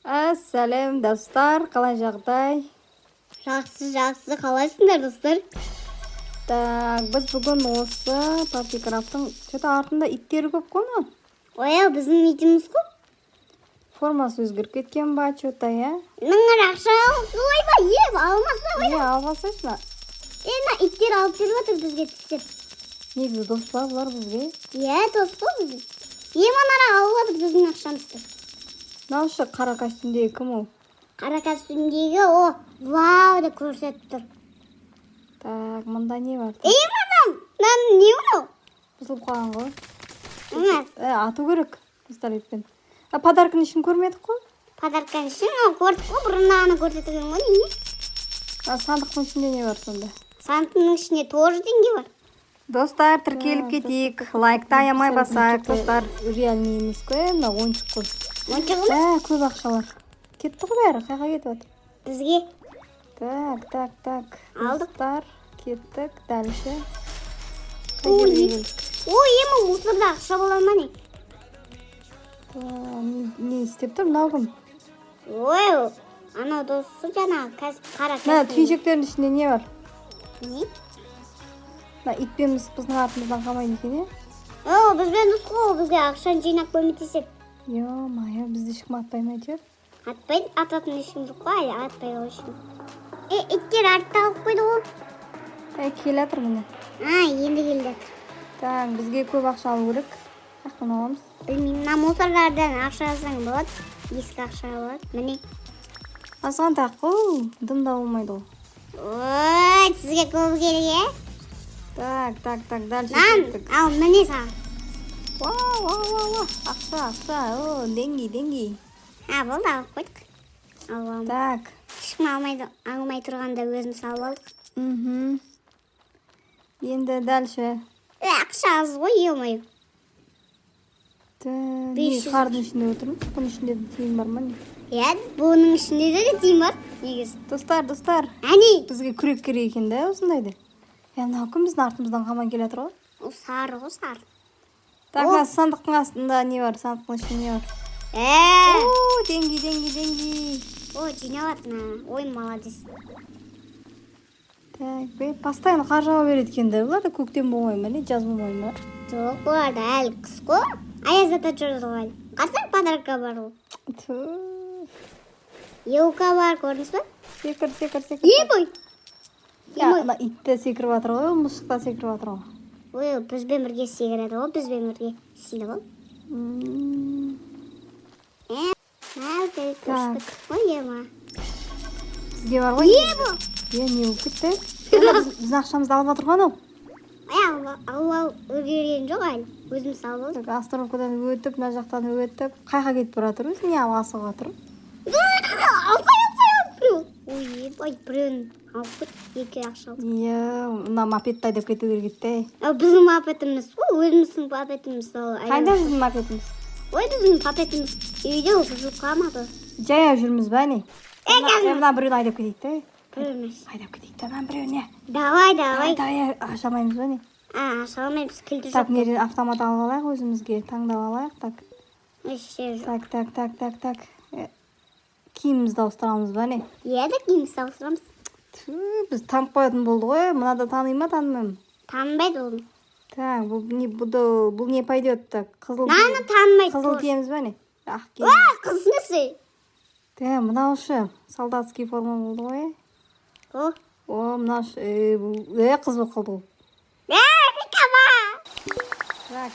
Сәлем достар, қалай жағдай? Жақсы, қалайсыңдар достар? Так, біз бүгін осы Папикрафтың артында иттері көп қой. Оя, біздің итіміз ғой. Формасы өзгеріп кеткен ба, я? Мыңыр ақша ойба, алмасына ойда. Алғасайшына. Ена иттер алып беріп отыр бізге тістеп. Негізі дос ба бұлар бізге? Дос қой бізге. Еманара алып отыр біздің ақшамызды. Наушы қара костюмдегі кім ол? Қара костюмдегі о, вау деп көрсетіп тұр. Так, мұнда не бар? Еманам, не ол? Бұзылып қалған ғой. Емес. Ату керек пистолетпен. Подаркын ішін көрмедік қой? Подаркан ішін көрдік қой, бұрыннағаны көрсетілген ғой, не? Сандықтың ішінде не бар сонда? Сандықтың ішінде тоже теңге бар. Достар, тіркеліп кетейік. Лайкты аямай басайық. Достар, реальный емес қой, мына ойыншық қой. Ойыншық емес? Көп ақшалар. Кетті ғой бәрі, қайға кетіп жатыр? Бізге. Так. Алдық. Достар, кеттік, дальше. Ой, ема мусорда ақша бола ма не? Не істеп тұр, мынау кім? Ой, ана досы жаңағы қара Мына түйіншектердің ішінде не бар? Не? Мына итпен біздің артымыздан қалмайды екен, е? Бізбен дос қой, бізге ақшаны жинап көмектесіп. Ё-майо, бізді ешкім атпай ма әйтеуір? Атпайды, ататын ешкім жоқ қой, әлі атпай ғой ешкім. Иттер артта алып қойды ғой. Келе жатыр міне. Енді келді жатыр. Так, бізге көп ақша алу керек. Ақын аламыз. Білмеймін, мына мусорлардан ақша алсаң болады. Ескі ақша болады. Міне. Асған так қой, дымда болмайды ол. Ой, сізге көп керек, е? Так, дальше кеттік. Ал, міне саған. Вау, ақша, деньги. Болды, алып қойдық. Аламын. Так. Ешкім алмай тұрғанда өзім салып алдық. Енді дальше. Ақша аз ғой, ел-май. Қардың ішінде отырмыз. Бұның ішінде де тиын бар ма не? Бұның ішінде де тиын бар, негіз. Достар. Әне? Бізге күрек керек екен да, осындайды. Мынау кім біздің артымыздан қалмай келе жатыр ғой? Ол сары ғой, сары. Так, сандықтың астында не бар? Сандықтың ішінде не бар? Деньги. Ой, жинаватыр, ой, молодец. Так, постоянно қаржаға береді екен да, бұлар да көктем болмай ма не, жаз болмай ма? Жоқ, бұлар да әлі қыс қой. Аязда жүрді ғой. Қарсаң подарка бар ол. Елка бар, көрдіңіз бе? Секір. Ебой! Ана итті секіріп жатыр ғой, мұшықта секіріп жатыр ғой. Ой, бізбен бірге секіреді ғой, бізбен бірге сілі ғой. Так. Ой, ема. Бізге бар ғой? Ебо! Не болып кетті? Біздің ақшамызды алып жатыр ғой анау? Алып үлгерген жоқ әлі. Өзім салып алдым. Остановкадан өтіп, мына жақтан өтіп, қайға кетіп бара жатыр өзі, не асыға жатыр? Ой, біреуін алып кет, екі ақша алып. Мына мопедті айдап кету керек еді. Біздің мопедіміз ғой, өзіміздің мопедіміз. Қайда біздің мопедіміз? Ой, біздің мопедіміз үйде бұзылып қалмады. Жаяу жүрміз бе не? Мына біреуін айдап кетейік те. Біреуміз. Айдап кетейік те, мына біреуіне. Давай. Ашамаймыз ба не? Ашамаймыз, кілді жоқ. Так, нерен автомат алып алайық өзімізге, таңдап алайық, так. Так. Киімімізді ауыстырамыз ба не? Киімімізді ауыстырамыз. Біз танып қоятын болды ғой, мына да таный ма, танымаймын? Танымайды оны. Так, бұл не пойдет, так, қызыл киеміз ба не? Қызыл несі? Мынаушы, солдатский форма болды ғой. Мынаушы, қыз болып қалды ғой. Кама! Так.